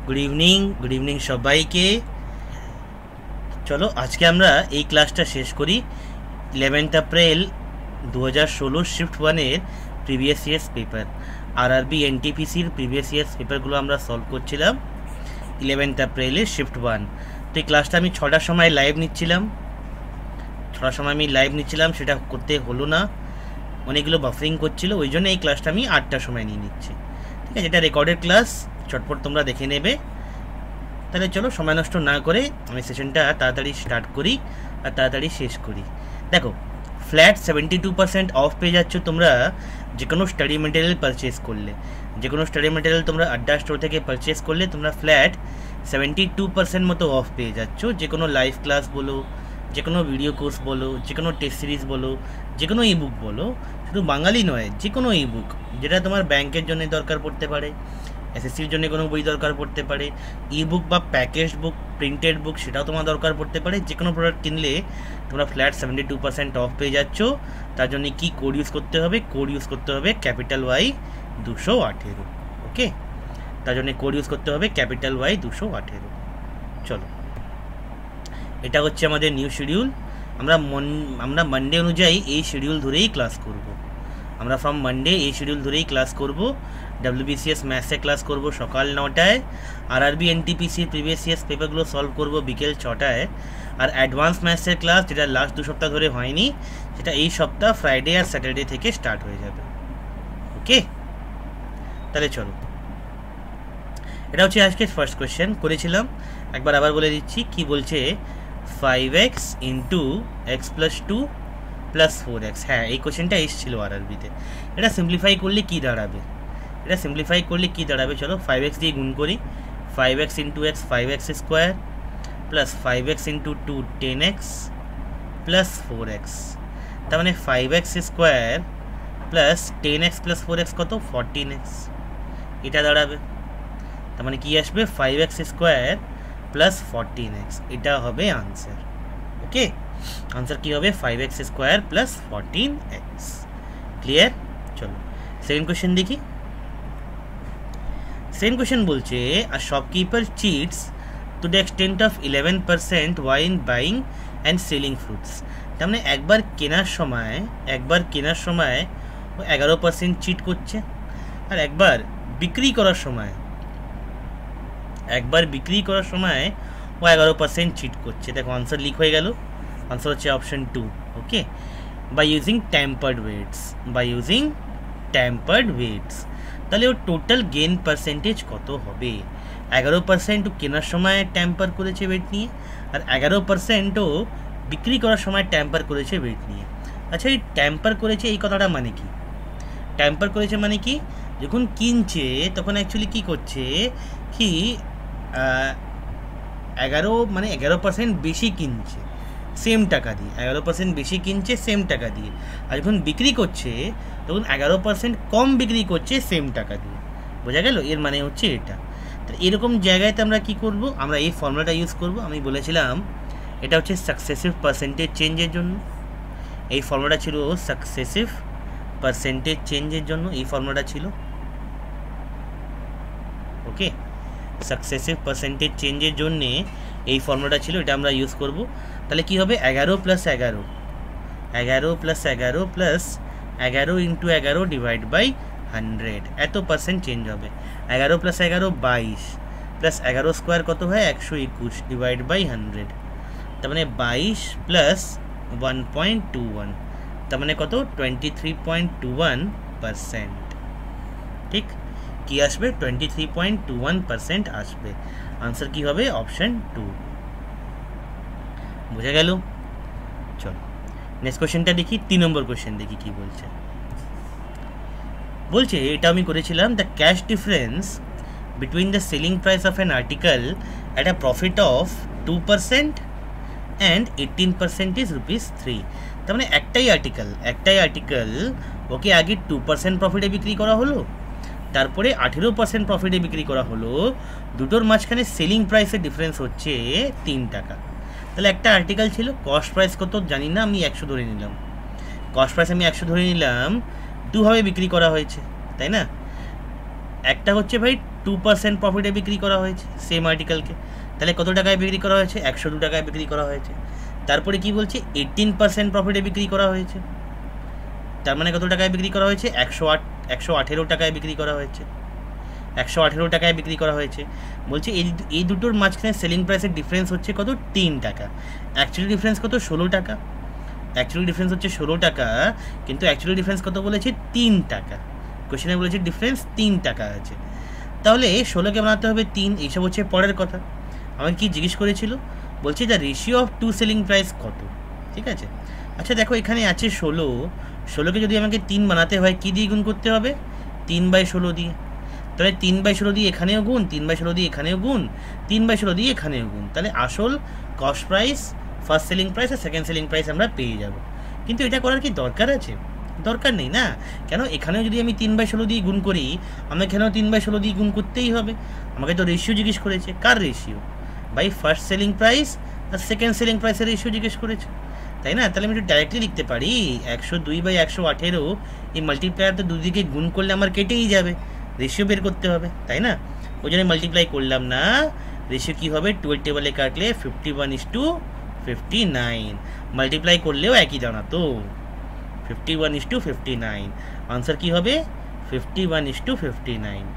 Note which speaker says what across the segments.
Speaker 1: Good evening সবাইকে। চলো আজকে আমরা এই ক্লাসটা শেষ করি। 11th এপ্রিল 2016 শিফট 1-এর প্রিভিয়াস ইয়ার্স পেপার আরআরবি এনটিপিসির প্রিভিয়াস ইয়ার্স পেপারগুলো আমরা সলভ করছিলাম 11th এপ্রিলের শিফট 1। তো এই ক্লাসটা আমি 6টার সময় লাইভ নিচ্ছিলাম, সেটা করতে হলো না, অনেকগুলো বাফারিং করছিল, ওই জন্য এই ক্লাসটা আমি 8টার সময় নিয়ে নিচ্ছি। ঠিক আছে, এটা রেকর্ডেড ক্লাস, চটপট তোমরা দেখে নেবে। তাহলে চলো সময় নষ্ট না করে আমি সেশনটা তাড়াতাড়ি স্টার্ট করি আর তাড়াতাড়ি শেষ করি। দেখো, ফ্ল্যাট 72% অফ পেয়ে যাচ্ছ তোমরা যে কোনো স্টাডি মেটেরিয়াল পারচেস করলে। যে কোনো স্টাডি মেটেরিয়াল তোমরা আড্ডা স্টোর থেকে পারচেস করলে তোমরা ফ্ল্যাট 72% মতো অফ পেয়ে যাচ্ছ। যে কোনো লাইভ ক্লাস বলো, যে কোনো ভিডিও কোর্স বলো, যে কোনো টেস্ট সিরিজ বলো, যে কোনো ই বুক বলো, শুধু বাঙালি নয়, যে কোনো ই বুক যেটা তোমার ব্যাংকের জন্য দরকার পড়তে পারে, এসএসসির জন্য কোনো বই দরকার পড়তে পারে, ই বুক বা প্যাকেজ বুক, প্রিন্টেড বুক সেটাও তোমার দরকার পড়তে পারে। যে কোনো প্রোডাক্ট কিনলে তোমরা ফ্ল্যাট 72% অফ পেয়ে যাচ্ছ। তার জন্য কি কোড ইউজ করতে হবে? কোড ইউজ করতে হবে ক্যাপিটাল ওয়াই 218। ওকে, তার জন্য কোড ইউজ করতে হবে ক্যাপিটাল ওয়াই 218। চলো, এটা হচ্ছে আমাদের নিউ শিডিউল। আমরা মানডে অনুযায়ী এই শিডিউল ধরেই ক্লাস করব। আমরা ফ্রম মানডে এই শিডিউল ধরেই ক্লাস করব। WBCS ম্যাথসে ক্লাস করব সকাল 9টায়, আরআরবি এনটিপিসির প্রিভিয়াস ইয়ার্স পেপারগুলো সলভ করব বিকেল 6টায়, আর অ্যাডভান্স ম্যাথসের ক্লাস যেটা লাস্ট 2 সপ্তাহ ধরে হয়নি সেটা এই সপ্তাহ ফ্রাইডে আর স্যাটারডে থেকে স্টার্ট হয়ে যাবে। ওকে, তাহলে চলো, এটা হচ্ছে আজকে ফার্স্ট কোয়েশ্চেন করেছিলাম, একবার আবার বলে দিচ্ছি কি বলছে। 5x into x plus 2 plus 4x। হ্যাঁ, এই কোয়েশ্চেনটা এসেছিল আরআরবিতে। এটা সিম্পলিফাই করলে কি দাঁড়াবে? চলো 5x দিয়ে গুণ করি। 5x into x 5x square plus 5x into 2 10x plus 4x। তার মানে 5x square plus 10x plus 4x কত? 14x। এটা দাঁড়াবে, তার মানে কি আসবে? 5x square plus 14x। এটা হবে আনসার। ওকে, আনসার কি হবে? 5x square plus 14x। Clear? চলো সেকেন্ড কোয়েশ্চেন দেখি। সেকেন্ড কোয়েশ্চেন বলছে, a shopkeeper cheats to the extent of 11% while buying and selling fruits। তার মানে একবার কেনার সময় ও 11% চিট করছে, আর একবার বিক্রি করার সময় ও 11% চিট করছে। দেখো আনসার লিক হয়ে গেল। আনসার হচ্ছে option 2। Okay, by using tampered weights. তাহলে ওর টোটাল গেইন পার্সেন্টেজ কত হবে? 11% ও কেনার সময় ট্যাম্পার করেছে ওয়েট নিয়ে, আর 11% ও বিক্রি করার সময় ট্যাম্পার করেছে ওয়েট নিয়ে। আচ্ছা, এই ট্যাম্পার করেছে এই কথাটা মানে কি? ট্যাম্পার করেছে মানে কি? যখন কিনছে তখন অ্যাকচুয়ালি কি করছে কি 11% বেশি কিনছে সেম টাকা দিয়ে, 11% বেশি কিনছে সেম টাকা দিয়ে, আর যখন বিক্রি করছে তখন 11% কম বিক্রি করছে সেম টাকা দিয়ে। বোঝা গেল? এর মানে হচ্ছে এটা। তো এরকম জায়গাতে আমরা কি করব? আমরা এই ফর্মুলাটা ইউজ করব। আমি বলেছিলাম এটা হচ্ছে সাকসেসিভ পার্সেন্টেজ চেঞ্জের জন্য। এই ফর্মুলাটা ছিল সাকসেসিভ পার্সেন্টেজ চেঞ্জের জন্য, এই ফর্মুলাটা ছিল। ওকে, সাকসেসিভ পার্সেন্টেজ চেঞ্জের জন্যে এই ফর্মুলাটা ছিল, এটা আমরা ইউজ করব। তাহলে কি হবে? 11 প্লাস 11 ইন্টু 11 ডিভাইড বাই 100, এত পার্সেন্ট চেঞ্জ হবে। 11 প্লাস 11 22 প্লাস 11 স্কোয়ার কত হয়? 121 ডিভাইড বাই 100। তার মানে 22 প্লাস 1.21, তার মানে কত? 23.21%। ঠিক কি আসবে? 23.21% আসবে। আনসার কি হবে? অপশন 2। বোঝা গেল? চলো নেক্সট কোয়েশ্চেনটা দেখি। 3 নম্বর কোয়েশ্চেন দেখি কি বলছে। এটা আমি করেছিলাম, the cash difference between the selling price of an article at a profit of 2% and 18% is ₹3। তার মানে একটাই আর্টিকেল ওকে আগে 2% প্রফিটে বিক্রি করা হলো, তারপরে 18% প্রফিটে বিক্রি করা হলো। দুটোর মাঝখানে সেলিং প্রাইসের ডিফারেন্স হচ্ছে 3 টাকা। তাহলে একটা আর্টিকেল ছিল, কস্ট প্রাইস কত জানি না, আমি 100 ধরে নিলাম। দুভাবে বিক্রি করা হয়েছে, তাই না? একটা হচ্ছে ভাই 2% প্রফিটে বিক্রি করা হয়েছে সেম আর্টিকেলকে, তাহলে কত টাকায় বিক্রি করা হয়েছে? 102 টাকায় বিক্রি করা হয়েছে। তারপরে কি বলছে? 18% প্রফিটে বিক্রি করা হয়েছে, তার মানে কত টাকায় বিক্রি করা হয়েছে? 118 টাকায় বিক্রি করা হয়েছে, 118 টাকায় বিক্রি করা হয়েছে। বলছে এই দুটোর মাঝখানে সেলিং প্রাইসের ডিফারেন্স হচ্ছে কত? 3 টাকা। অ্যাকচুয়ালি ডিফারেন্স কত? 16 টাকা। অ্যাকচুয়ালি ডিফারেন্স হচ্ছে 16 টাকা, কিন্তু অ্যাকচুয়ালি ডিফারেন্স কত বলেছে? 3 টাকা। কোশ্চেনে বলেছে ডিফারেন্স 3 টাকা আছে, তাহলে 16কে বানাতে হবে 3। এইসব হচ্ছে পরের কথা। আমাকে কি জিজ্ঞেস করেছিল? বলছে the ratio of two selling price কত, ঠিক আছে। আচ্ছা দেখো এখানে আছে 16কে যদি আমাকে 3 বানাতে হয় কী দিয়ে গুণ করতে হবে? 3/16 দিয়ে। তাহলে 3/16 দিয়ে এখানেও গুণ, 3/16 দিয়ে এখানেও গুণ, 3/16 দিয়ে এখানেও গুণ, তাহলে আসল cost price, first selling price আর সেকেন্ড সেলিং প্রাইস আমরা পেয়ে যাব। কিন্তু এটা করার কি দরকার আছে? দরকার নেই না। কেন? এখানেও যদি আমি 3/16 দিয়ে গুণ করি, আমাকে এখানেও 3/16 দিয়ে গুণ করতেই হবে। আমাকে তো রেশিও জিজ্ঞেস করেছে। কার ratio? By first selling price আর সেকেন্ড সেলিং প্রাইসের রেশিও জিজ্ঞেস করেছে, তাই না? তাহলে আমি একটু ডাইরেক্টলি লিখতে পারি 102/118। এই মাল্টিপ্লায়ার তো দুদিকে গুণ করলে আমার কেটেই যাবে, রেশিও বের করতে হবে, তাই না? ওই জন্য মাল্টিপ্লাই করলাম না। রেশিও কী হবে? 12 টেবিলে কাটলে 51:59। মাল্টিপ্লাই করলেও একই দাঁড়াতো, 51:59। আনসার কী হবে? 51:59।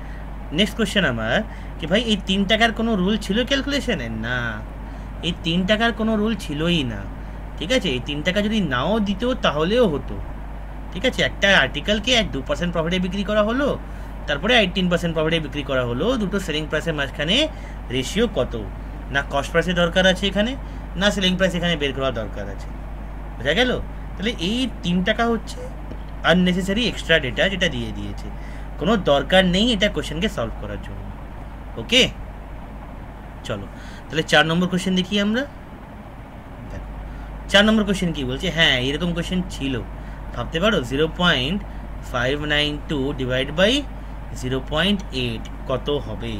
Speaker 1: নেক্সট কোয়েশ্চেন আমার কি ভাই এই 3 টাকার কোনো রুল ছিল ক্যালকুলেশনে? না, এই 3 টাকার কোনো রুল ছিলই না, ঠিক আছে। এই 3 টাকা যদি নাও দিত তাহলেও হতো, ঠিক আছে। একটা আর্টিকেলকে 2% প্রফিটে বিক্রি করা হলো, তারপরে 18% প্রফিটে বিক্রি করা হলো। দুটো সেলিং প্রাইসের মাঝখানে রেশিও কত? না কস্ট প্রাইসের দরকার আছে এখানে, না সেলিং প্রাইস এখানে বের করার দরকার আছে। বোঝা গেল? তাহলে এই 3 টাকা হচ্ছে আননেসেসারি এক্সট্রা ডেটা যেটা দিয়ে দিয়েছে, কোনো দরকার নেই এটা কোশ্চেনকে সলভ করার জন্য। ওকে, চলো তাহলে 4 নম্বর কোশ্চেন দেখি আমরা। দেখো 4 নম্বর কোশ্চেন কি বলছে? হ্যাঁ এরকম কোশ্চেন ছিল, ভাবতে পারো 0.592 ডিভাইড বাই 0.8 কত হবে?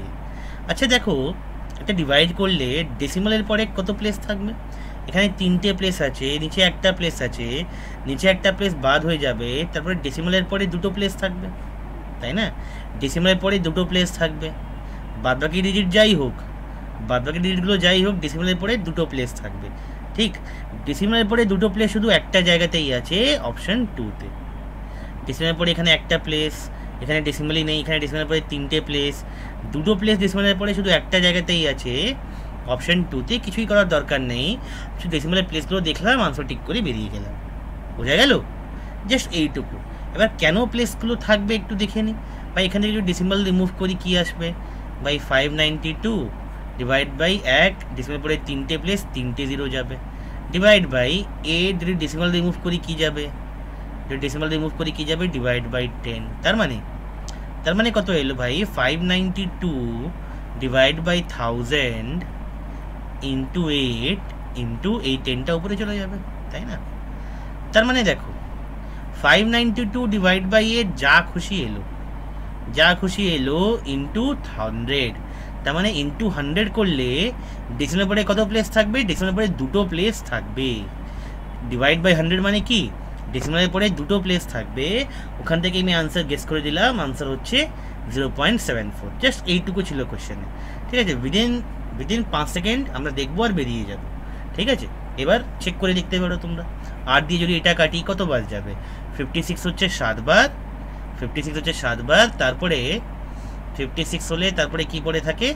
Speaker 1: আচ্ছা দেখো এটা ডিভাইড করলে ডেসিমালের পরে কত প্লেস থাকবে? এখানে 3টে প্লেস আছে, নিচে একটা প্লেস আছে, নিচে একটা প্লেস বাদ হয়ে যাবে, তারপরে ডেসিমালের পরে 2টো প্লেস থাকবে, তাই না? ডেসিমালের পরে 2টো প্লেস থাকবে, বাদবাকি ডিজিট যাই হোক, বাদবাকি ডিজিটগুলো যাই হোক, ডেসিমালের পরে 2টো প্লেস থাকবে, ঠিক। ডেসিমালের পরে 2টো প্লেস শুধু একটা জায়গাতেই আছে, অপশান 2তে। ডেসিমালের পরে এখানে একটা প্লেস, এখানে ডেসিমালই নেই, এখানে ডেসিমালের পরে 3টে প্লেস, 2টো প্লেস ডেসিমালের পরে শুধু একটা জায়গাতেই আছে, অপশান 2তে। কিছুই করার দরকার নেই, শুধু ডেসিমালের প্লেসগুলো দেখলাম, আনসার টিক করে বেরিয়ে গেলাম। বোঝা গেল? জাস্ট এইটুকু। এবার কেন প্লেসগুলো থাকবে একটু দেখে নিই। বা এখান থেকে যদি ডেসিমাল রিমুভ করি কি আসবে? বাই 592 ডিভাইড বাই 1, ডেসিমাল পরে 3টে প্লেস, 3টে 0 যাবে, ডিভাইড বাই 8, যদি ডেসিমাল রিমুভ করি কি যাবে? যদি ডেসিমাল রিমুভ করি কি যাবে? Divide by 10। তার মানে কত এলো ভাই? 592 ডিভাইড বাই 1000 ইন্টু 8 ইন্টু এই 10টা উপরে চলে যাবে, তাই না? তার মানে দেখো 592 ডিভাইড বাই 8 যা খুশি এলো ইন্টু 100, তার মানে ইন্টু 100 করলে ডেসিমালের পরে কত প্লেস থাকবে? ডেসিমালের পরে 2টো প্লেস থাকবে। ডিভাইড বাই 100 মানে কি? ডেসিমালের পরে 2টো প্লেস থাকবে। ওখান থেকে আমি আনসার গেস করে দিলাম, আনসার হচ্ছে 0.74। জাস্ট এইটুকু ছিল কোশ্চেনে, ঠিক আছে। উইদিন 5 সেকেন্ড আমরা দেখবো আর বেরিয়ে যাব, ঠিক আছে। এবার চেক করে দেখতে পারো তোমরা, 8 দিয়ে যদি এটা কাটি কত বার যাবে? 56 হচ্ছে 7 বার, 56 হচ্ছে 7 বার, তারপরে 56 হলে তারপরে কি পড়ে থাকে?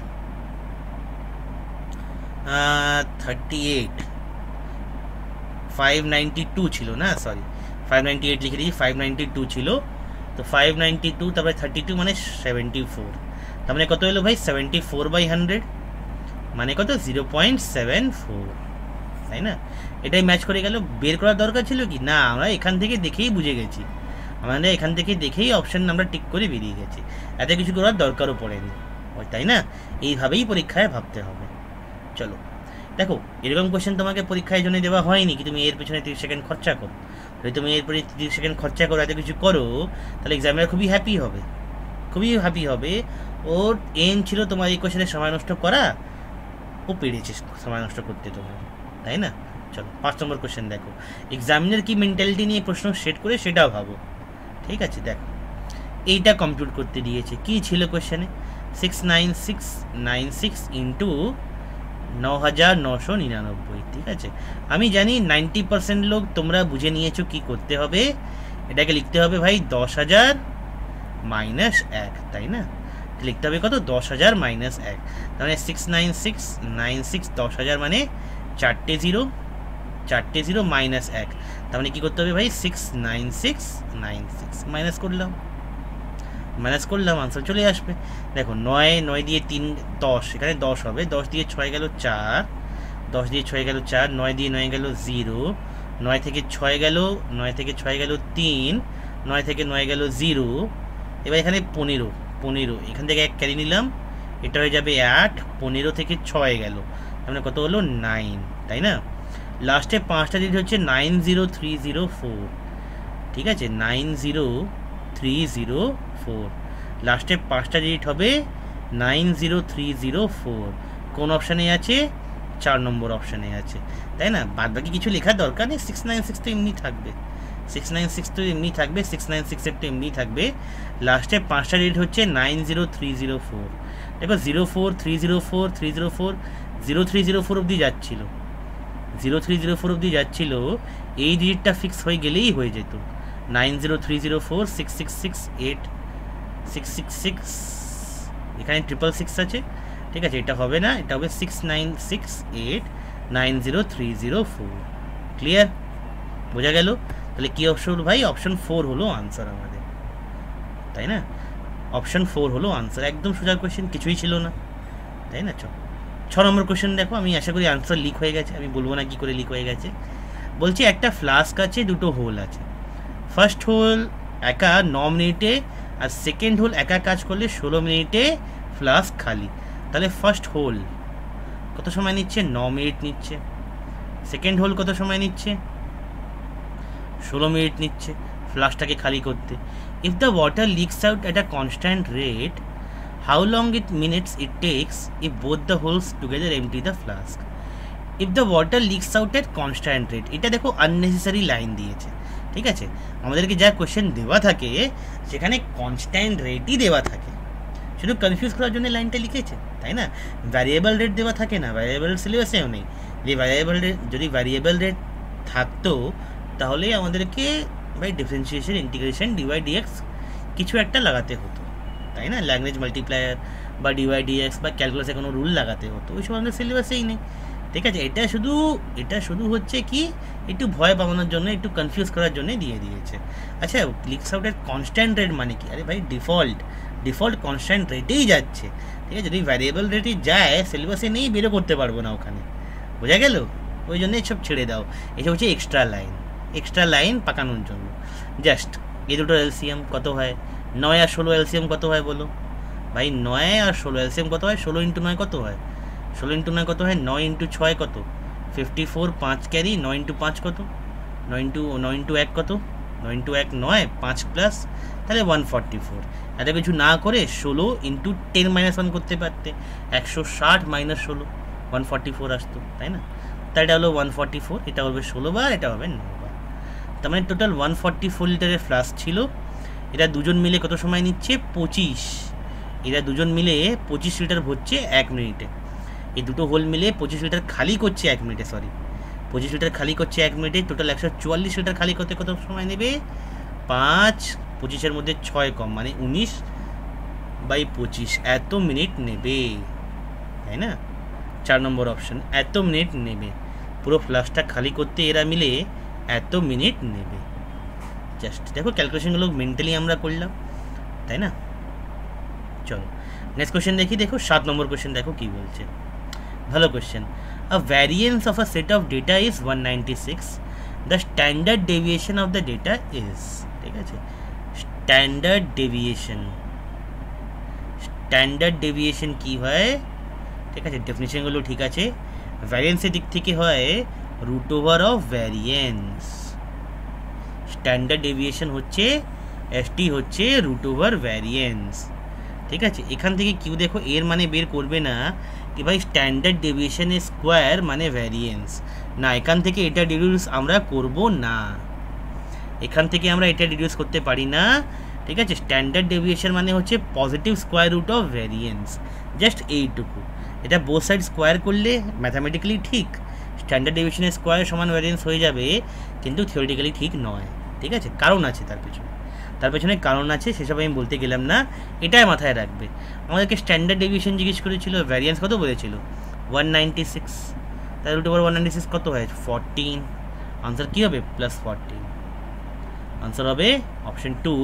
Speaker 1: 38, 592 ছিল না, সরি 598 লিখে দিয়েছি, 592 ছিল। তো 592 তারপরে 32 মানে 74, তার মানে কত এলো ভাই? 74/100 মানে কত? 0.74, তাই না? এটাই ম্যাচ করে গেল। বের করার দরকার ছিল কি? না, আমরা এখান থেকে দেখেই বুঝে গেছি, আমাদের এখান থেকে দেখেই অপশান আমরা টিক করে বেরিয়ে গেছি, এত কিছু করার দরকারও পড়েনি, তাই না? এইভাবেই পরীক্ষায় ভাবতে হবে। চলো দেখো এরকম কোয়েশ্চেন তোমাকে পরীক্ষায় জন্য দেওয়া হয়নি কি তুমি এর পেছনে 30 সেকেন্ড খরচা করো। যদি তুমি এরপরে 30 সেকেন্ড খরচা করো, এত কিছু করো, তাহলে এক্সামিনার খুবই হ্যাপি হবে। ওর এম ছিল তোমার এই কোয়েশ্চেনের সময় নষ্ট করা, ও পেরেছে সময় নষ্ট করতে তোমার, তাই না? চলো 5 নম্বর কোয়েশ্চেন দেখো। এক্সামিনার কি মেন্টালিটি নিয়ে প্রশ্ন সেট করে সেটাও ভাবো, ঠিক আছে। দেখো এইটা কম্পিউট করতে দিয়েছে, কি ছিল কোয়েশ্চেনে? 69696 ইন্টু 9999, ঠিক আছে। আমি জানি 90% লোক তোমরা বুঝে নিয়েছো কি করতে হবে। এটাকে লিখতে হবে ভাই 10,000 মাইনাস 1, তাই না? লিখতে হবে কত? 10,000 মাইনাস 1, তার মানে 69696 10,000 মানে 4টে জিরো মাইনাস 1, তার মানে কী করতে হবে ভাই? 69696 মাইনাস করলাম আনসার চলে আসবে। দেখো 9 দিয়ে 3 10, এখানে 10 হবে, 10 দিয়ে 6 গেল 4, 10 দিয়ে 6 গেল 4, 9 দিয়ে 9 গেল 0, 9 থেকে 6 গেল 3, 9 থেকে 9 গেল 0। এবার এখানে 15, এখান থেকে 1 ক্যারি নিলাম, এটা হয়ে যাবে 8, 15 থেকে 6 গেল, তার মানে কত হলো? 9, তাই না? লাস্টে 5টা ডিজিট হচ্ছে 90304, ঠিক আছে, 90304, লাস্টে 5টা ডিজিট হবে 90304। কোন অপশানে আছে? 4 নম্বর অপশানে আছে, তাই না? বাদ বাকি কিছু লেখার দরকার নেই, 696 তো এমনি থাকবে, 696 তো এমনি থাকবে, 696 তো এমনি থাকবে। লাস্টে 5টা ডিজিট হচ্ছে 90304। দেখো 04304 304 0304 অবধি যাচ্ছিল, 0304 অবধি যাচ্ছিল, এই ডিজিটটা ফিক্স হয়ে গেলেই হয়ে যেত। 90304 6668 666, এখানে 666 আছে, ঠিক আছে, এটা হবে না, এটা হবে 6968 90304। ক্লিয়ার? বোঝা গেল? তাহলে কি অপশন ভাই? অপশন 4 হলো আনসার আমাদের, তাই না? অপশন 4 হলো আনসার, একদম সোজা কোয়েশ্চেন, কিছুই ছিল না, তাই না? 6 নম্বর কোয়েশ্চেন দেখো, আমি আশা করি আনসার লিক হয়ে গেছে, আমি বলবো না কি করে লিক হয়ে গেছে। বলছি একটা ফ্লাস্ক আছে, দুটো হোল আছে, ফার্স্ট হোল একা 9 মিনিটে আর সেকেন্ড হোল একা কাজ করলে 16 মিনিটে ফ্লাস্ক খালি। তাহলে ফার্স্ট হোল কত সময় নিচ্ছে? 9 মিনিট নিচ্ছে। সেকেন্ড হোল কত সময় নিচ্ছে? 16 মিনিট নিচ্ছে ফ্লাস্কটাকে খালি করতে। If the water leaks out at a constant rate, how long minutes it takes if both the holes together empty the flask? If the water leaks out at constant rate, এটা দেখো unnecessary line দিয়েছে, ঠিক আছে? আমাদেরকে যা question দেওয়া থাকে সেখানে কনস্ট্যান্ট রেটই দেওয়া থাকে, শুধু কনফিউজ করার জন্য লাইনটা লিখেছে, তাই না? ভ্যারিয়েবল রেট দেওয়া থাকে না, ভ্যারিয়েবল সিলেবাসেও নেই। যে ভ্যারিয়েবল রেট, যদি ভ্যারিয়েবল রেট থাকতো তাহলে আমাদেরকে ভাই ডিফারেন্সিয়েশন, ইন্টিগ্রেশন, ডিওয়াই ডিএক্স কিছু একটা লাগাতে হতো, তাই না? ল্যাঙ্গুয়েজ মাল্টিপ্লায়ার বা ডিওয়াই ডিএক্স বা ক্যালকুলাসে কোনো রুল লাগাতে হতো, ওইসব আমাদের সিলেবাসেই নেই, ঠিক আছে? এটা শুধু হচ্ছে কি একটু ভয় পাওয়ানোর জন্য, একটু কনফিউজ করার জন্য দিয়ে দিয়েছে। আচ্ছা, লিক্স আউটের কনস্ট্যান্ট রেট মানে কি? আরে ভাই ডিফল্ট কনস্ট্যান্ট রেটেই যাচ্ছে, ঠিক আছে? যদি ভ্যারিয়েবল রেটে যায় সিলেবাসে নেই, বেরো করতে পারবো না ওখানে, বোঝা গেল? ওই জন্য এসব ছেড়ে দাও, এসব হচ্ছে এক্সট্রা লাইন পাকানোর জন্য। জাস্ট এই দুটো এলসিএম কত হয়? 9 আর 16 এলসিএম কত হয় বলো ভাই? 9 আর 16 এলসিএম কত হয়? 16 × 9 কত হয়? 16 × 9 কত হয়? 9 × 6 কত? 54, 5 ক্যারি, 9 × 5 কত? 9 × 1 কত? 9 × 1 9, 5 প্লাস, তাহলে 144। এত কিছু না করে 16 × 10 - 1 করতে পারতে, 160 - 16 144 আসতো, তাই না? তাই এটা হলো 144, এটা হবে 16 বার, এটা হবে 9 বার। তার মানে টোটাল 144 লিটারের ফ্লাস্ক ছিল। এরা দুজন মিলে কত সময় নিচ্ছে? 25। এরা দুজন মিলে 25 লিটার ভরছে 1 মিনিটে। এই দুটো হোল মিলে 25 লিটার খালি করছে 1 মিনিটে, 25 লিটার খালি করছে 1 মিনিটে। টোটাল 144 লিটার খালি করতে কত সময় নেবে? 5, 25-এর মধ্যে 6 কম, মানে 19/25 এত মিনিট নেবে, তাই না? 4 নম্বর অপশন, এত মিনিট নেবে পুরো ফ্লাস্কটা খালি করতে, এরা মিলে এত মিনিট নেবে। জাস্ট দেখো ক্যালকুলেশনগুলো মেন্টালি আমরা করলাম, তাই না? চলো নেক্সট কোয়েশ্চেন দেখি। দেখো 7 নম্বর কোয়েশ্চেন, দেখো কি বলছে, ভালো question. A variance of a set of data is 196, the standard deviation of the data is, ঠিক আছে? স্ট্যান্ডার্ড ডেভিয়েশন কি হয়? ঠিক আছে, ডেফিনিশনগুলো ঠিক আছে। ভ্যারিয়েন্সের দিক থেকে হয় √over of variance. Standard deviation হচ্ছে এসটি হচ্ছে √ওভার ভ্যারিয়েন্স, ঠিক আছে? এখান থেকে কিউ দেখো এর মানে বের করবে না কি ভাই স্ট্যান্ডার্ড ডেভিয়েশনের স্কোয়ার মানে ভ্যারিয়েন্স, না, এখান থেকে এটা ডিডিউস আমরা করব না, এখান থেকে আমরা এটা ডিডিউস করতে পারি না। ঠিক আছে। স্ট্যান্ডার্ড ডেভিয়েশন মানে হচ্ছে positive square root of variance, just এইটুকু। এটা বোথ সাইড স্কোয়ার করলে ম্যাথামেটিক্যালি ঠিক, স্ট্যান্ডার্ড ডেভিয়েশনের স্কোয়ার সমান ভ্যারিয়েন্স হয়ে যাবে, কিন্তু থিওরিটিক্যালি ঠিক নয়। ঠিক আছে, কারণ আছে তার পেছনে কারণ আছে, সেসব আমি বলতে গেলাম না, এটাই মাথায় রাখবে। আমাদেরকে স্ট্যান্ডার্ড ডেভিয়েশন জিজ্ঞেস করেছিল, ভ্যারিয়েন্স কত বলেছিল 196, তাই রুট ওভার 196 কত হয় 14, আনসার কী হবে +14, আনসার হবে অপশন 2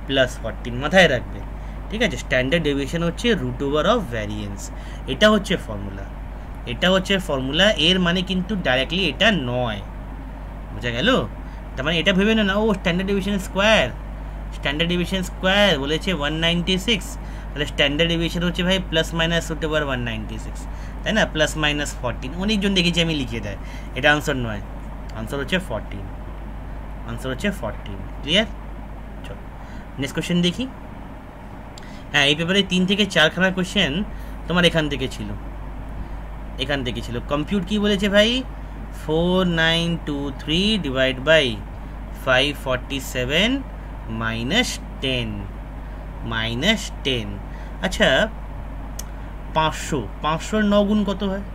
Speaker 1: +14, মাথায় রাখবে। ঠিক আছে, স্ট্যান্ডার্ড ডেভিয়েশন হচ্ছে রুট ওভার অফ ভ্যারিয়েন্স, এটা হচ্ছে ফর্মুলা, এর মানে কিন্তু ডাইরেক্টলি এটা নয়, বোঝা গেল? তার মানে এটা ভেবে না ও স্ট্যান্ডার্ড ডেভিয়েশন স্কোয়ার বলেছে 196, তাহলে স্ট্যান্ডার্ড ডেভিয়েশন হচ্ছে ভাই প্লাস মাইনাস রুট ওভার 196, তাই না, +-14, অনেকজন দেখেছি আমি লিখে দেয়, এটা আনসার নয়, আনসার হচ্ছে 14, ক্লিয়ার? চলো নেক্সট কোয়েশ্চেন দেখি। হ্যাঁ, এই পেপারে 3 থেকে 4খানা কোয়েশ্চেন তোমার এখান থেকে ছিল। কম্পিউট কি বলেছে ভাই, 4923 ডিভাইড বাই 547 -10। আচ্ছা, 500 9 গুণ কত হয়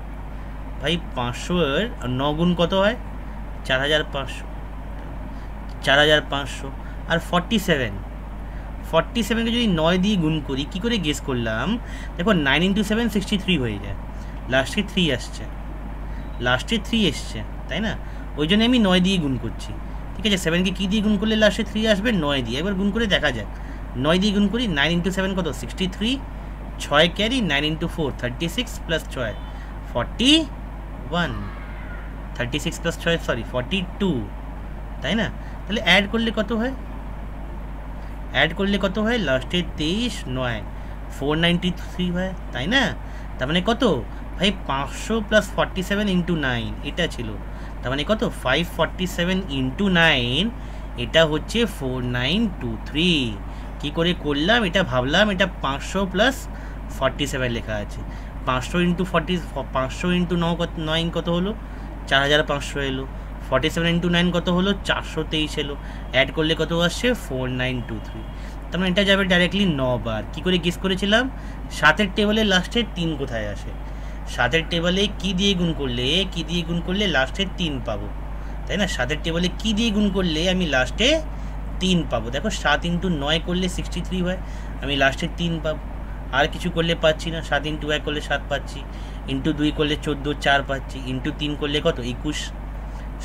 Speaker 1: ভাই? 500 9 গুণ কত হয়? 4500। আর 47কে যদি 9 দিয়ে গুণ করি, কী করে গেস করলাম? দেখো 9 × 7 63 হয়ে যায়, লাস্টে 3 এসছে, তাই না? ওই জন্য আমি 9 দিয়ে গুণ করছি। ঠিক আছে, 7কে কী দিয়ে গুণ করলে লাস্টে 3 আসবে? 9 দিয়ে। একবার গুণ করে দেখা যাক, 9 দিয়ে গুণ করি, 9 × 7 কত 63, 6 ক্যারি, 9 × 4 36 + 6 41, 36 + 6 42, তাই না? তাহলে অ্যাড করলে কত হয়? লাস্টে 23 9 493 হয়, তাই না? তার মানে কত ভাই? 500 + 47 × 9, এটা ছিল। তার মানে কত? 547 × 9, এটা হচ্ছে 4923। কি করে করলাম? এটা ভাবলাম এটা 500 + 47 লেখা আছে, 500 × 9 কত হলো? 4500 এলো। 47 × 9 কত হলো? 423 এলো। অ্যাড করলে কত আসছে? 4923। তার মানে এটা যাবে ডাইরেক্টলি 9 বার। কী করে গেস করেছিলাম? 7-এর টেবিলে লাস্টের 3 কোথায় আসে? 7-এর টেবিলে কী দিয়ে গুণ করলে লাস্টে 3 পাবো, তাই না? 7-এর টেবিলে কী দিয়ে গুণ করলে আমি লাস্টে 3 পাবো? দেখো 7 × 9 করলে 63 হয়, আমি লাস্টে 3 পাবো। আর কিছু করলে পাচ্ছি না। 7 × 1 করলে 7 পাচ্ছি, × 2 করলে 14, 4 পাচ্ছি, × 3 করলে কত 21,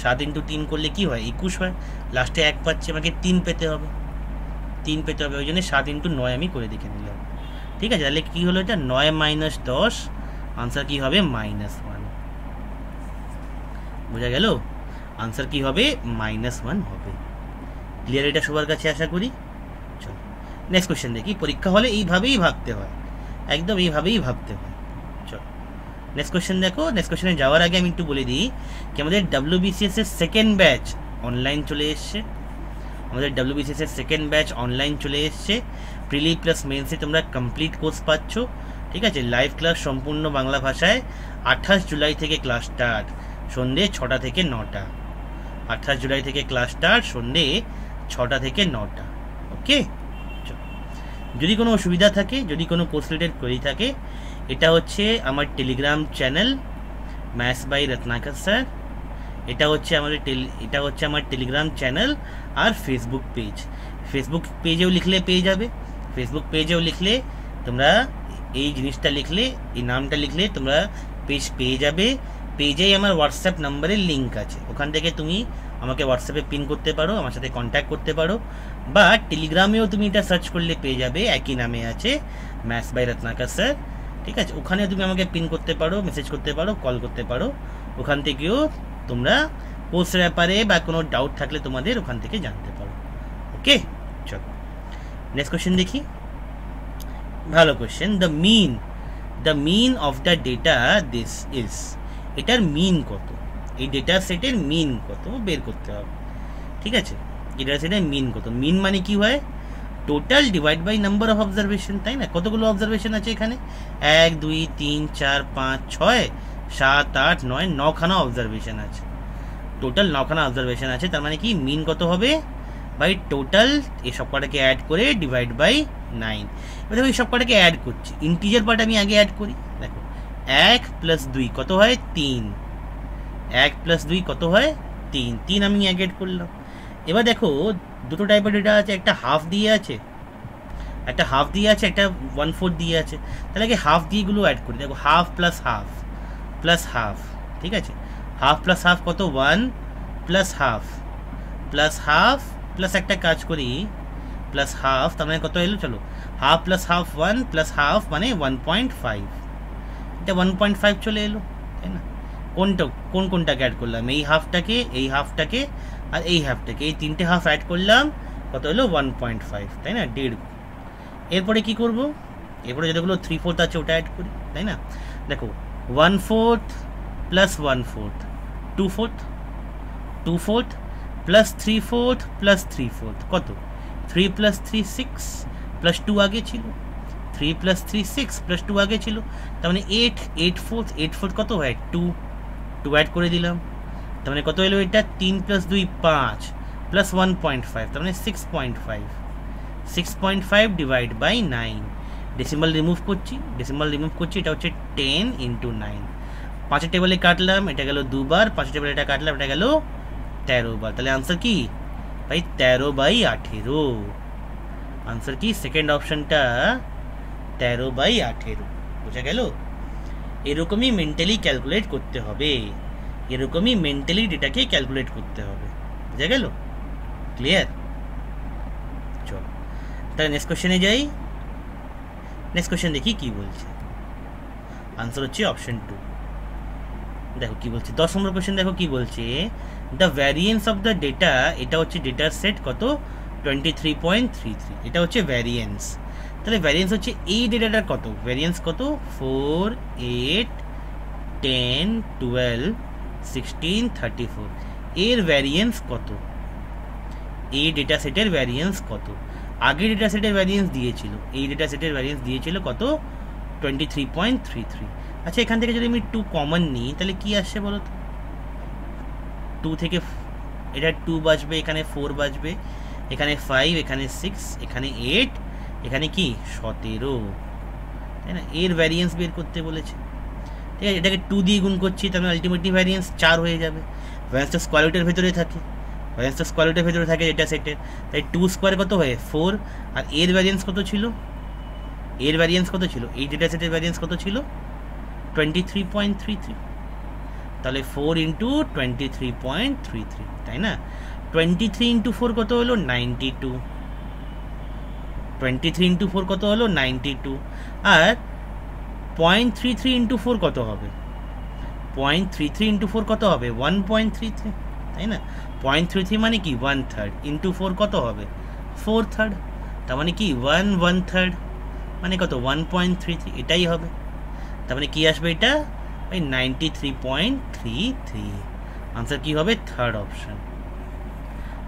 Speaker 1: 7 × 3 করলে কি হয় 21 হয়, লাস্টে 1 পাচ্ছি, আমাকে 3 পেতে হবে, ওই জন্য 7 × 9 আমি করে দেখে নিলাম। ঠিক আছে, তাহলে কী হলো? এটা 9 - 10, আনসার কি হবে? -1। বোঝা গেল? আনসার কি হবে? -1 হবে। ক্লিয়ার এটা সবার কাছে আশা করি। চলো নেক্সট কোয়েশ্চেন দেখি। পরীক্ষা হলে এইভাবেই ভাবতে হয়, একদম এইভাবেই ভাবতে হয়। চলো নেক্সট কোয়েশ্চেন দেখো। নেক্সট কোয়েশ্চেনে যাওয়ার আগে আমি একটু বলে দিই কি আমাদের WBCS এর সেকেন্ড ব্যাচ অনলাইন চলে এসছে। প্রিলি প্লাস মেন্সে তোমরা কমপ্লিট কোর্স পাচ্ছ। ঠিক আছে, লাইভ ক্লাস সম্পূর্ণ বাংলা ভাষায়। 28 জুলাই থেকে ক্লাস স্টার্ট, সন্ধ্যে 6টা থেকে 9টা। 28 জুলাই থেকে ক্লাস স্টার্ট, সন্ধ্যে 6টা থেকে 9টা। ওকে, যদি কোনো অসুবিধা থাকে, যদি কোনো কোর্স রিলেটেড কোয়েরি থাকে, এটা হচ্ছে আমার Telegram channel maths by Ratnakar sir. এটা হচ্ছে আমার টেলিগ্রাম চ্যানেল আর ফেসবুক পেজেও লিখলে পেয়ে যাবে। ফেসবুক পেজেও লিখলে তোমরা এই জিনিসটা লিখলে, এই নামটা লিখলে তোমরা পেজ পেয়ে যাবে। পেজেই আমার হোয়াটসঅ্যাপ নাম্বারের লিঙ্ক আছে, ওখান থেকে তুমি আমাকে হোয়াটসঅ্যাপে পিন করতে পারো, আমার সাথে কন্ট্যাক্ট করতে পারো, বা টেলিগ্রামেও তুমি এটা সার্চ করলে পেয়ে যাবে, একই নামে আছে ম্যাথস বাই রত্নাকর স্যার। ঠিক আছে, ওখানে তুমি আমাকে পিন করতে পারো, মেসেজ করতে পারো, কল করতে পারো, ওখান থেকেও তোমরা কোর্সের ব্যাপারে বা কোনো ডাউট থাকলে তোমাদের ওখান থেকে জানতে পারো। ওকে, চলো নেক্সট কোয়েশ্চেন দেখি। ভালো question. The mean of the data this is, এটার মিন কত? এই ডেটা সেটের মিন কত বের করতে হবে। ঠিক আছে, ডেটা সেটের মিন কত? মিন মানে কি হয়? Total divide by number of observation, তাই না? কতগুলো অবজারভেশন আছে এখানে? 1 2 3 4 5 6 7 8 9, 9খানা অবজারভেশন আছে। টোটাল 9খানা অবজারভেশন আছে, তার মানে কি মিন কত হবে? বাই টোটাল এই সব কটাকে অ্যাড করে ডিভাইড বাই 9। এবার দেখো এই সব কটাকে অ্যাড করছি, ইন্টিজার পার্ট আমি আগে অ্যাড করি। দেখো 1 + 2 কত হয় 3, 1 + 2 কত হয় 3, 3 আমি আগে অ্যাড করলাম। এবার দেখো দুটো টাইপের ডেটা আছে, একটা হাফ দিয়ে আছে, একটা 1/4 দিয়ে আছে। তাহলে আগে হাফ দিয়েগুলো অ্যাড করি। দেখো half plus half plus half, ঠিক আছে, হাফ প্লাস হাফ কত 1 plus half plus half plus একটা কাজ করি প্লাস হাফ, তার মানে কত এলো, চলো half plus half 1 plus half মানে 1.5, এটা 1.5 চলে এলো, তাই না। কোনটাকে অ্যাড করলাম, এই হাফটাকে, এই হাফটাকে আর এই হাফটাকে, এই তিনটে হাফ অ্যাড করলাম, কত হলো 1.5, তাই না, 1.5। এরপরে কি করব, এরপরে যেগুলো 3/4 আছে ওটা অ্যাড করি, তাই না। দেখো 1/4 প্লাস 1/4 2/4, 2/4 প্লাস 3/4 প্লাস 3/4 কত, 3 + 3 6 প্লাস 2 আগে ছিল, 3 + 3 6 প্লাস 2 আগে ছিল, তার মানে 8, 8/4 কত হয় 2 অ্যাড করে দিলাম, তার মানে কত এলো, এটা 3 + 2 5 প্লাস 1.5, তার মানে 6.5 ডিভাইড বাই 9। ডেসিমাল রিমুভ করছি, এটা হচ্ছে 10 × 9। 5 টেবিলে কাটলাম, এটা গেল 2 বার, 5 টেবিলে এটা কাটলাম, এটা গেল 13 বার। তাহলে আনসার কি ভাই 13/18, আনসার কি সেকেন্ড অপশনটা 13/18, বোঝা গেল। এরকমই মেন্টালি ক্যালকুলেট করতে হবে, এরকমই মেন্টালি ডেটাকে ক্যালকুলেট করতে হবে, বোঝা গেল, ক্লিয়ার। চলো তাহলে নেক্সট কোশ্চেনে যাই। নেক্সট কোশ্চেন দেখি কি বলছে, আনসার হচ্ছে অপশন 2। দেখো কি বলছে 10 নম্বর কোশ্চেন, দেখো কি বলছে, the variance of the data, এটা হচ্ছে ডেটার সেট কত 23.33, এটা হচ্ছে ভ্যারিয়েন্স। তাহলে ভ্যারিয়েন্স হচ্ছে এই ডেটাটার কত, ভ্যারিয়েন্স কত 4, 8, 10, 12, 16, 34, এর ভ্যারিয়েন্স কত, এই ডেটা সেটের ভ্যারিয়েন্স কত। আগে ডেটা সেটের ভ্যারিয়েন্স দিয়েছিল, এই ডেটা সেটের ভ্যারিয়েন্স দিয়েছিল কত 23.33। আচ্ছা এখান থেকে যদি আমি 2 কমন নিই তাহলে কি আসছে বলো তো, 2 থেকে এটা 2 বাজবে, এখানে 4 বাজবে, এখানে 5, এখানে 6, এখানে 8, এখানে কি 17, তাই না। এর ভ্যারিয়েন্স বের করতে বলেছে, ঠিক আছে, এটাকে 2 দিয়ে গুণ করছি, তাহলে আলটিমেটলি ভ্যারিয়েন্স 4 হয়ে যাবে। ভ্যারিয়েন্সটা স্কোয়ার রুটের ভেতরে থাকে, ভ্যারিয়েন্সটা স্কোয়ার রুটের ভেতরে থাকে ডেটা সেটের, তাই 2 স্কোয়ার কত হয় 4, আর এর ভ্যারিয়েন্স কত ছিল, এর ভ্যারিয়েন্স কত ছিল, এই ডেটা সেটের ভ্যারিয়েন্স কত ছিল 23.33, তাহলে 4 × 23.33, তাই না। 23 × 4 কত হলো 92, 23 × 4 কত হলো 92, আর 0.33 × 4 কত হবে, 0.33 × 4 কত হবে 1.33, তাই না। 0.33 মানে কি 1/3, × 4 কত হবে 4/3, তার মানে কি 1/3 মানে কত 1.33, এটাই হবে। তার মানে কি আসবে এটা ওই 93.33, আনসার কি হবে থার্ড অপশন।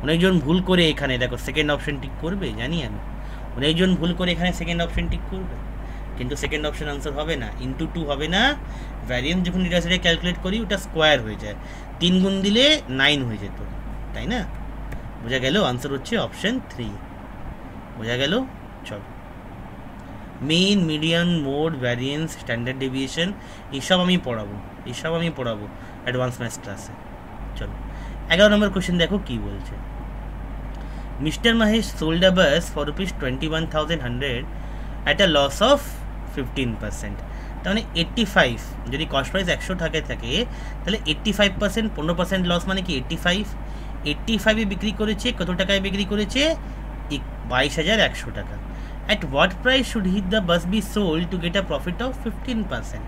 Speaker 1: অনেকজন ভুল করে এখানে দেখো সেকেন্ড অপশন টিক করবে, জানি আমি, অনেকজন ভুল করে এখানে সেকেন্ড অপশন টিক করবে, কিন্তু সেকেন্ড অপশন আনসার হবে না, × 2 হবে না। ভ্যারিয়েন্স যখন ডেটা সেটে ক্যালকুলেট করি ওটা স্কোয়ার হয়ে যায়, 3 গুণ দিলে 9 হয়ে যেত, তাই না। বোঝা গেল, আনসার হচ্ছে অপশন 3, বোঝা গেল। চলো main, median, mode, variance, standard deviation এইসব আমি পড়াবো অ্যাডভান্স ম্যাথস ক্লাসে। চলো 11 নম্বর কোশ্চেন দেখো কি বলছে, mister Mahesh sold a bus for ₹21,100 at a loss of 15%, তার মানে 85, যদি কস্ট প্রাইস 100 থাকে তাহলে 85%, 15% লস মানে কি 85 বিক্রি করেছে, কত টাকায় বিক্রি করেছে 22,100 টাকা। At what price should the bus be sold to get a profit of 15%?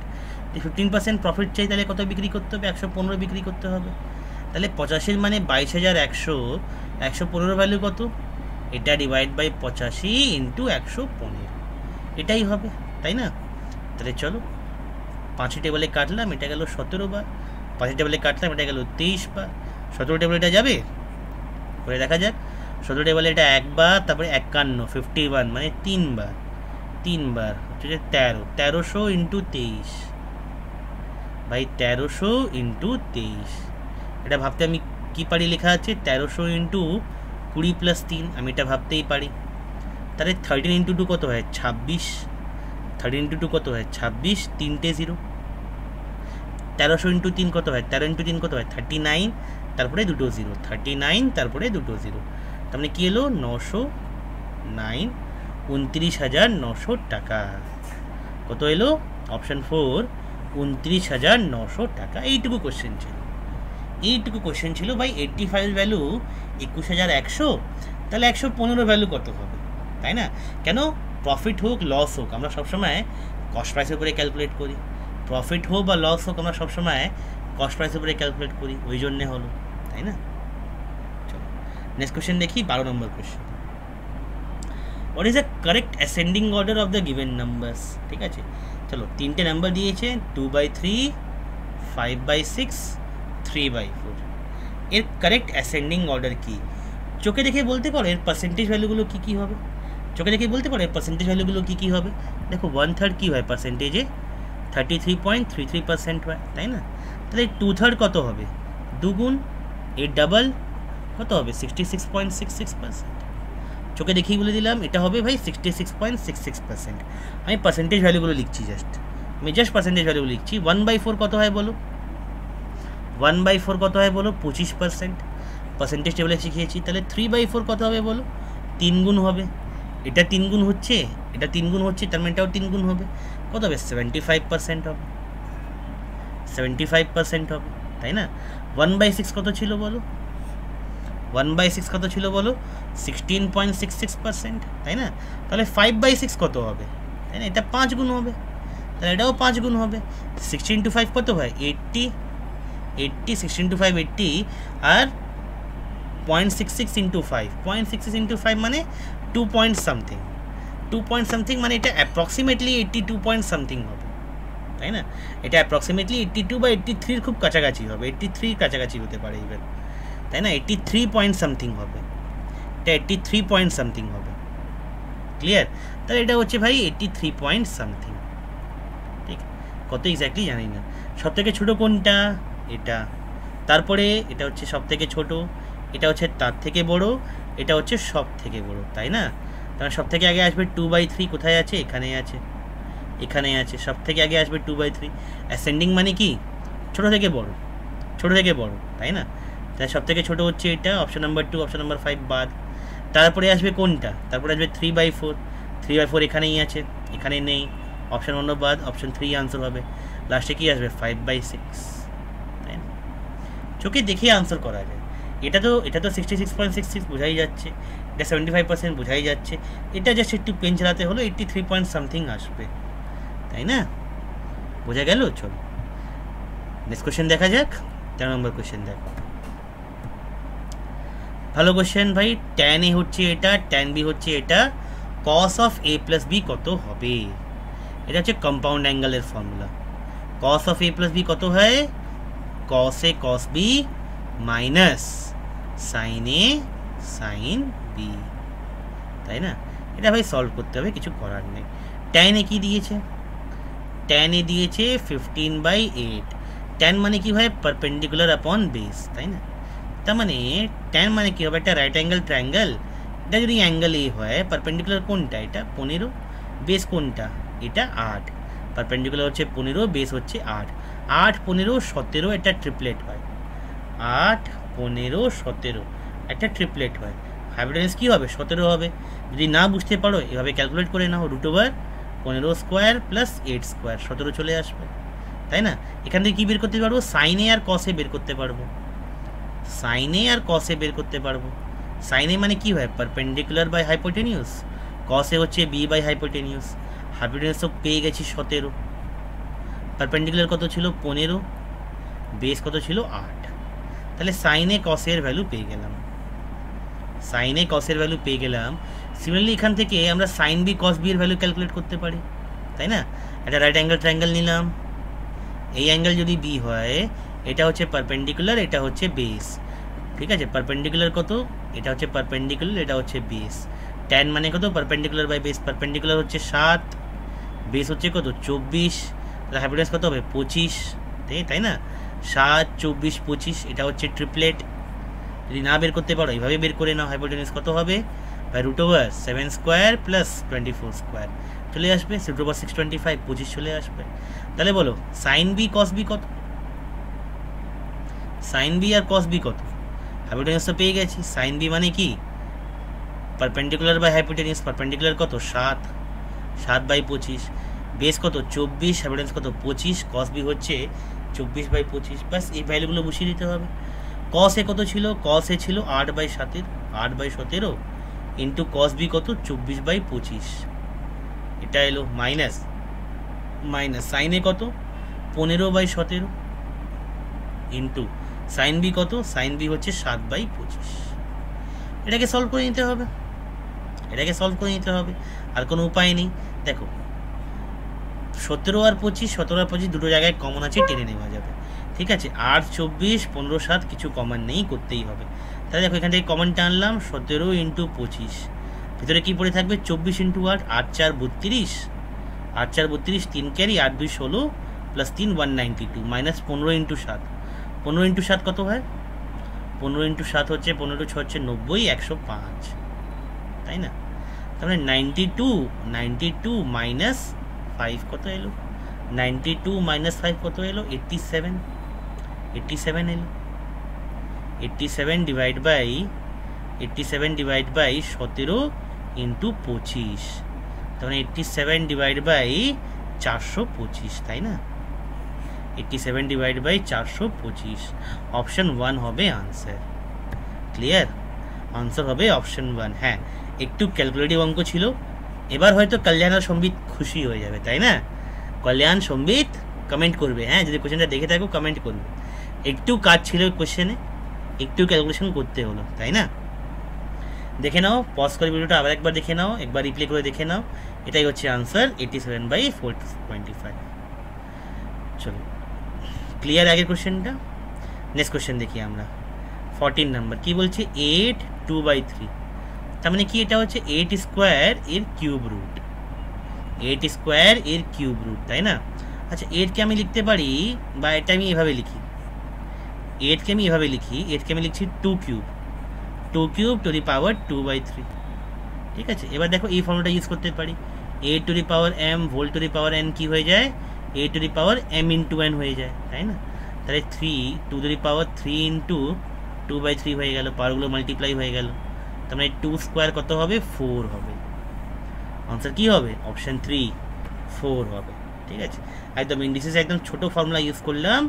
Speaker 1: 15% profit চাই, তাহলে কত বিক্রি করতে হবে 115 বিক্রি করতে হবে। তাহলে 85 মানে 22,100, 115 ভ্যালু কত, এটা ডিভাইড বাই 85 × 115, এটাই হবে, তাই না। তাহলে চলো 5 টেবিলে কাটলাম, এটা গেল 17 বার, 5 টেবিলে কাটলাম, এটা গেল 23 বার, 17 টেবিলে এটা যাবে করে দেখা যাক। 17 টেবিলে এটা 1 বার, তারপরে 51, 51 মানে 3 বার হচ্ছে 1300 × 23 ভাই, 1300 × 23, এটা ভাবতে আমি কি পারি, লেখা আছে 1300 × 20 + 3 আমি এটা ভাবতেই পারি। তাহলে 13 × 2 কত হয় 26, 13 × 2 কত হয় 26, 3টে 0। 1300 × 3 কত হয় 13 × 3 কত হয় 39, তারপরে দুটো 0, 39 তারপরে দুটো 0, তার মানে কি এলো 909, 29,900 টাকা। কত এলো? অপশন 4 29,900 টাকা। এইটুকু কোশ্চেন ছিল ভাই। 85 ভ্যালু 21,100, তাহলে 115 ভ্যালু কত হবে, তাই না? কেন প্রফিট হোক লস হোক আমরা সবসময় কস্ট প্রাইসের উপরে ক্যালকুলেট করি, প্রফিট হোক বা লস হোক আমরা সবসময় কস্ট প্রাইসের উপরে ক্যালকুলেট করি, ওই জন্যে হলো, তাই না? চলো নেক্সট কোশ্চেন দেখি, 12 নম্বর question. What is the correct ascending order of the given numbers? ঠিক আছে, চলো 3টে নাম্বার দিয়েছে 2/3, 5/6, 3/4। এর কারেক্ট অ্যাসেন্ডিং অর্ডার কি? চোখে দেখে বলতে পারো এর পার্সেন্টেজ ভ্যালুগুলো কী কী হবে? চোখে দেখে বলতে পারো এর পার্সেন্টেজ ভ্যালুগুলো কী কী হবে? দেখো 1/3 কী হয় পার্সেন্টেজে 33.33% হয়, তাই না? তাহলে 2/3 কত হবে? 2 গুণ, এর ডাবল কত হবে 66.66%। চোখে দেখেই বলে দিলাম এটা হবে ভাই 66.66%। আমি পার্সেন্টেজ ভ্যালুগুলো লিখছি, আমি জাস্ট পার্সেন্টেজ ভ্যালুগুলো লিখছি। 1/4 কত হয় বলো? 1/4 কত হয় বলো? 25%। পার্সেন্টেজ টেবিলে শিখিয়েছি। তাহলে 3/4 কত হবে বলো? 3 গুণ হবে। এটা 3 গুণ হচ্ছে, এটা 3 গুণ হচ্ছে, তার মানে এটাও 3 গুণ হবে। কত হবে? 75% হবে, 75% হবে, তাই না? 1/6 কত ছিল বলো? 1/6 কত ছিল বলো? 16.66%, তাই না? তাহলে 5/6 কত হবে, তাই না? এটা 5 গুণ হবে, তাহলে এটাও 5 গুণ হবে। 16 × 5 কত হয়? 80, 16 × 5 80, আর 0.66 × 5, 0.66 × 5 মানে 2 পয়েন্ট সামথিং, 2 পয়েন্ট সামথিং, মানে এটা অ্যাপ্রক্সিমেটলি 82 পয়েন্ট সামথিং হবে, তাই না? এটা অ্যাপ্রক্সিমেটলি 82 বা 83 খুব কাছাকাছি হবে, 83 কাছাকাছি হতে পারে ইভেন, তাই না? 83 পয়েন্ট সামথিং হবে, এটা 83 পয়েন্ট সামথিং হবে। ক্লিয়ার? তাহলে এটা হচ্ছে ভাই 83 পয়েন্ট সামথিং, ঠিক? কত এক্স্যাক্টলি জানি না। সব থেকে ছোটো কোনটা? এটা। তারপরে এটা হচ্ছে সব থেকে ছোটো, এটা হচ্ছে তার থেকে বড়, এটা হচ্ছে সব থেকে বড়, তাই না? তাহলে সব থেকে আগে আসবে 2/3, কোথায় আছে? এখানে আছে, এখানে আছে। সব থেকে আগে আসবে 2/3। অ্যাসেন্ডিং মানে কি? ছোটো থেকে বড়, ছোটো থেকে বড়, তাই না? তাহলে সব থেকে ছোটো হচ্ছে এটা, অপশন নাম্বার 2, অপশন নাম্বার 5 বাদ। তারপরে আসবে কোনটা? তারপরে আসবে 3/4, 3/4 এখানেই আছে, এখানে নেই, অপশন 1 বাদ, অপশন 3 আনসার হবে। লাস্টে কি আসবে? 5/6, তাই না? চোখে দেখে আনসার করা যায়। এটা তো 66.66 বোঝাই যাচ্ছে, এটা 75% বোঝাই যাচ্ছে, এটা জাস্ট একটু পেন চালাতে হলো 83 পয়েন্ট সামথিং আসবে, তাই না? বোঝা গেল? চলো নেক্সট কোশ্চেন দেখা যাক। 13 নম্বর কোশ্চেন দেখো, ভালো কোশ্চেন ভাই। tan a হচ্ছে এটা, tan b হচ্ছে এটা, cos of a plus b কত হবে? এটা হচ্ছে কম্পাউন্ড অ্যাঙ্গেলের formula. cos of a plus b কত হয়? cos a cos b minus sin a sin b, তাই না? এটা ভাই সলভ করতে হবে, কিছু করার নেই। tan a কি দিয়েছে? tan a দিয়েছে 15/8। tan মানে কি ভাই? পারপেন্ডিকুলার আপন বেস, তাই না? তার মানে tan মানে কি হবে? একটা রাইট অ্যাঙ্গেল ট্রায়াঙ্গেল, এটা যদি অ্যাঙ্গেল এ হয়, পারপেন্ডিকুলার কোনটা? এটা 15, বেস কোনটা? এটা 8। পারপেন্ডিকুলার হচ্ছে 15, বেস হচ্ছে 8, 8, 15, 17 একটা ট্রিপলেট হয়, 8, 15, 17 একটা ট্রিপলেট হয়। হাইপোটেনিউজ কী হবে? 17 হবে। যদি না বুঝতে পারো এভাবে ক্যালকুলেট করে নাও, √15² + 8², 17 চলে আসবে, তাই না? এখান থেকে কী বের করতে পারবো? সাইন এ আর কসে বের করতে পারবো, সাইন এ আর কসে বের করতে পারবো। সাইন এ মানে কি হয়? পারপেন্ডিকুলার বাই হাইপোটেনিউজ, কসে হচ্ছে বি বাই হাইপোটেনিউজ। হাইপোটেনিউজ তো পেয়ে গেছি 17, পারপেন্ডিকুলার কত ছিল? 15, বেস কত ছিল? 8। তাহলে সাইন এ কসের ভ্যালু পেয়ে গেলাম, সাইন এ কসের ভ্যালু পেয়ে গেলাম। সিমিলারলি এখান থেকে আমরা সাইন বি কস বি এর ভ্যালু ক্যালকুলেট করতে পারি, তাই না? একটা রাইট অ্যাঙ্গেল ট্রায়াঙ্গেল নিলাম, এই অ্যাঙ্গেল যদি বি হয়, এটা হচ্ছে পারপেন্ডিকুলার, এটা হচ্ছে বেস, ঠিক আছে? পারপেন্ডিকুলার কত? এটা হচ্ছে পারপেন্ডিকুলার, এটা হচ্ছে বেস। tan মানে কত? Perpendicular by base. পারপেন্ডিকুলার হচ্ছে 7, বেস হচ্ছে কত? 24, তাহলে হাইপোটেনিউজ কত হবে? 25, তাই না? 7, 24, 25, এটা হচ্ছে ট্রিপলেট, যদি না বের করতে পারো এইভাবে বের করে নাও। হাইপোটেনিউজ কত হবে? By root over 7 square plus 24 square চলে আসবে, রুট ওভার 625 25 চলে আসবে। তাহলে বলো সাইন বি কস বি কত? সাইন বি আর কস বি কত? হাইপোটেনিউজ তো পেয়ে গেছি। সাইন বি মানে কি? Perpendicular by হাইপোটেনিউজ। পারপেন্ডিকুলার কত? 7, 7/25। বেস কত? 24, হাইপোটেনিউজ কত? 25। কস বি হচ্ছে 24/25। ব্যাস এই ভ্যালুগুলো বসিয়ে দিতে হবে। কস এ কত ছিল? কস এ ছিল 8/17, 8/17 ইন্টু কস বি কত? 24/25। এটা এলো মাইনাস সাইন এ কত? 15/17 ইন্টু সাইন বি কত? সাইন বি হচ্ছে 7/25। এটাকে সলভ করে নিতে হবে, আর কোনো উপায় নেই। দেখো 17 আর 25 দুটো জায়গায় কমন আছে, টেনে নেওয়া যাবে। ঠিক আছে, 8, 24, 15, 7 কিছু কমন নেই, করতেই হবে। তাহলে দেখো এখান থেকে কমন টানলাম 17 ইন্টু 25, ভিতরে কি পড়ে থাকবে? 24 into 8, 8 4 32, 8 4 32, 3 carry, 8 2 16 plus 3 192 minus 15 into 7। 15 into 7 কত হয়? 15 ইন্টু 7 হচ্ছে 15 6 হচ্ছে 90, 105, তাই না? তাহলে 92 মাইনাস 5 কত এলো? 92 মাইনাস 5 কত এলো? 87 এলো। 87 ডিভাইড বাই 17 ইন্টু 25, তাহলে 87 ডিভাইড বাই 425, তাই না? 87 ডিভাইড বাই 425, অপশন 1 হবে আনসার। ক্লিয়ার? আনসার হবে অপশন 1। হ্যাঁ, একটু ক্যালকুলেটিভ অঙ্ক ছিল। এবার হয়তো কল্যাণ আর সম্বিত খুশি হয়ে যাবে, তাই না? কল্যাণ সম্বিত কমেন্ট করবে, হ্যাঁ, যদি কোশ্চেনটা দেখে থাকো কমেন্ট করবে। একটু কাজ ছিল কোশ্চেনে, একটু ক্যালকুলেশন করতে হলো, তাই না? দেখে নাও, পজ করে ভিডিওটা আবার একবার দেখে নাও, একবার রিপ্লে করে দেখে নাও। এটাই হচ্ছে আনসার, 87/425। চলো, ক্লিয়ার আগের কোশ্চেনটা? নেক্সট কোশ্চেন দেখি আমরা। 14 নাম্বার কি বলছে? 8 2/3, তার মানে কি? এটা হচ্ছে 8 স্কোয়ার এর কিউব রুট, 8 স্কোয়ার এর কিউব রুট, তাই না? আচ্ছা, 8কে আমি লিখতে পারি, বা এটা আমি এভাবে লিখি, 8কে আমি লিখছি 2 কিউব টু দি পাওয়ার 2/3। ঠিক আছে, এবার দেখো এই ফর্মুলাটা ইউজ করতে পারি। 8 to the power m whole to the power n কি হয়ে যায়? 8 to the power m into n হয়ে যায়, তাই না? তাহলে 3 টু দি পাওয়ার 3 ইন্টু 2/3 হয়ে গেল, পাওয়ারগুলো মাল্টিপ্লাই হয়ে গেল। তার মানে 2 স্কোয়ার কত হবে? 4 হবে। আনসার কি হবে? অপশন 3 4 হবে। ঠিক আছে, একদম ইন্ডিসিস একদম ছোট ফর্মুলা ইউজ করলাম,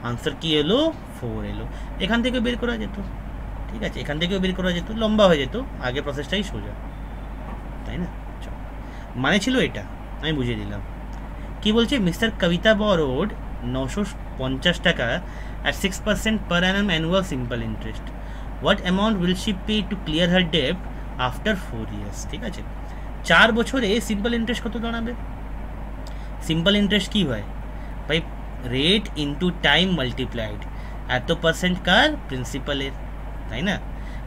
Speaker 1: আনসার কি এলো? 4 এলো। এখান থেকে বের করা যেত, ঠিক আছে, এখান থেকেও বের করা যেত, লম্বা হয়ে যেত, আগে প্রসেসটাই সোজা, তাই না? মানে ছিল এটা, আমি বুঝিয়ে দিলাম। কি বলছে? মিস্টার কবিতা বরোড 950 টাকা at 6% per annum annual simple interest. What amount will she pay to clear her debt after 4 years? ঠিক আছে, 4 বছরে সিম্পল ইন্টারেস্ট কত দাঁড়াবে? সিম্পল ইন্টারেস্ট কি হয় ভাই? রেট ইন্টু টাইম মাল্টিপ্লাইড, এত পার্সেন্ট কার? প্রিন্সিপালের, তাই না?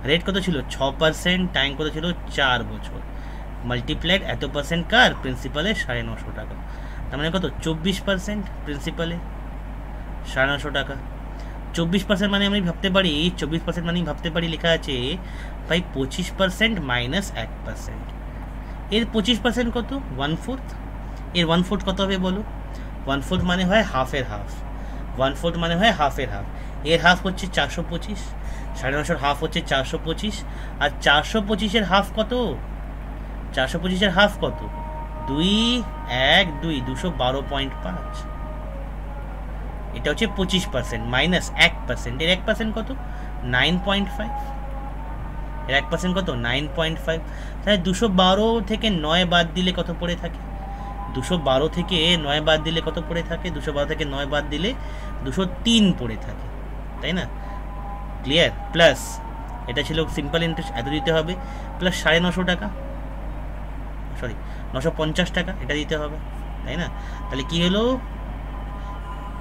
Speaker 1: রেট কত ছিল? 6%, টাইম কত ছিল? 4 বছর, মাল্টিপ্লাইড এত পার্সেন্ট কার? প্রিন্সিপালের 950 টাকা। তার মানে কত? 24% প্রিন্সিপালের 950 টাকা। 24% মানে আমি ভাবতে পারি, 24% মানে ভাবতে পারি লেখা আছে ভাই 25% মাইনাস 1%। এর 25% কত? 1/4। এর 1/4 কত হবে বলো? 1/4 মানে হয় হাফের হাফ, 1/4 মানে হয় হাফের হাফ। এর হাফ হচ্ছে 425, 950 হাফ হচ্ছে 425, আর 425-এর হাফ কত? 425-এর হাফ কত? 212.5। এটা হচ্ছে 25% মাইনাস 1%। এর 1% কত? 9.5। এর 1% কত? 9.5। তাহলে 212 থেকে 9 বাদ দিলে কত পড়ে থাকে? 212 থেকে 9 বাদ দিলে কত পড়ে থাকে? 212 থেকে 9 বাদ দিলে 203 পড়ে থাকে, তাই না? ক্লিয়ার? প্লাস এটা ছিল সিম্পল ইন্টারেস্ট, এত দিতে হবে, প্লাস 950 টাকা, সরি 950 টাকা এটা দিতে হবে, তাই না? তাহলে কি হলো?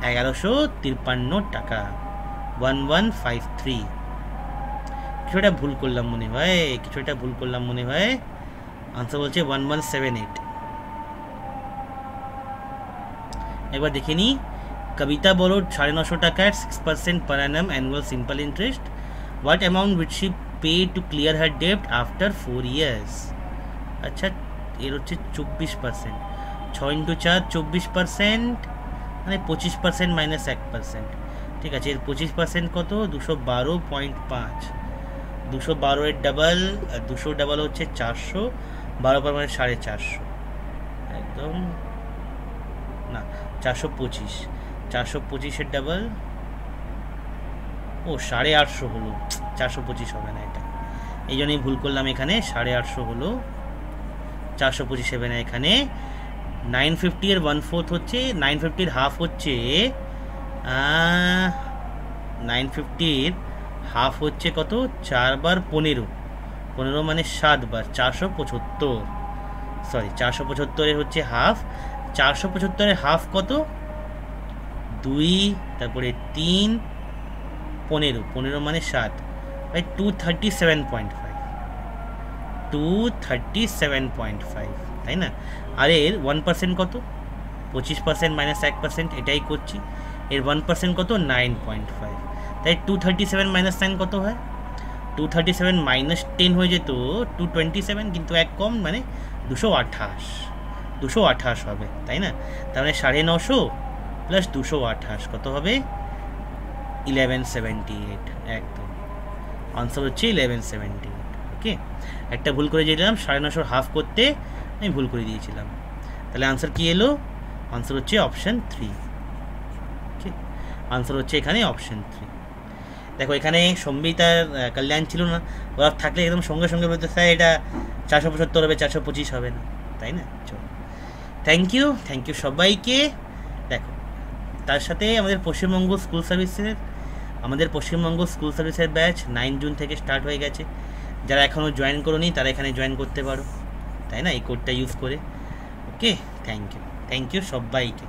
Speaker 1: 1153 টাকা, 1153। কিছুটা ভুল করলাম মনে হয়, আনসার বলছে 1178। একবার দেখে নিই। কবিতা বড় 950 টাকার 6% per annum annual simple interest, what amount would she pay to clear her ডেপ্ট আফটার 4 years? আচ্ছা, এর হচ্ছে 24%, 6 × 4 24%, মানে 25% মাইনাস 1%। ঠিক আছে, এর 25% কত? 212.5। 212 এর ডাবল, আর 200 ডাবল হচ্ছে 400, 12 মানে 450, একদম না 425, 425-এর ডাবল, ও 850 হলো, 425 হবে না, এটা এই জন্যই ভুল করলাম, এখানে 850 হলো, 425 হবে না এখানে। 950 এর 1/4 হচ্ছে, 950 এর হাফ হচ্ছে 950 হাফ হচ্ছে কত? 4 বার 15, 15 মানে 7 বার, 475, সরি 475 এর হচ্ছে হাফ। 475 এর হাফ কত? 2, তারপরে 3, 15, 15 মানে 7, ভাই 237.5, 237.5, তাই না? আর এর 1% কত? 25% মাইনাস 1%, এটাই করছি। এর 1% কত? 9.5, তাই 237 মাইনাস 9 কত হয়? 237 মাইনাস 10 হয়ে যেত 227, কিন্তু এক কম, মানে 228, 228 হবে, তাই না? তার মানে 950 প্লাস 228 কত হবে? 1178, একদম আনসার হচ্ছে 1178। ওকে, একটা ভুল করে দিয়েছিলাম, 950 হাফ করতে আমি ভুল করে দিয়েছিলাম, তাহলে আনসার কি এলো? আনসার হচ্ছে অপশান 3। ওকে, আনসার হচ্ছে এখানে অপশান 3। দেখো, এখানে সম্বিত আর কল্যাণ ছিল না, ওরা থাকলে একদম সঙ্গে সঙ্গে বলতে, স্যার এটা 475 হবে, 425 হবে না, তাই না? চলো, থ্যাংক ইউ সবাইকে। দেখো, তার সাথে আমাদের পশ্চিমবঙ্গ স্কুল সার্ভিসের ব্যাচ 9 জুন থেকে স্টার্ট হয়ে গেছে। যারা এখনও জয়েন করোনি তারা এখানে জয়েন করতে পারো, তাই না, এই কোডটা ইউজ করে। ওকে, থ্যাংক ইউ সবাইকে।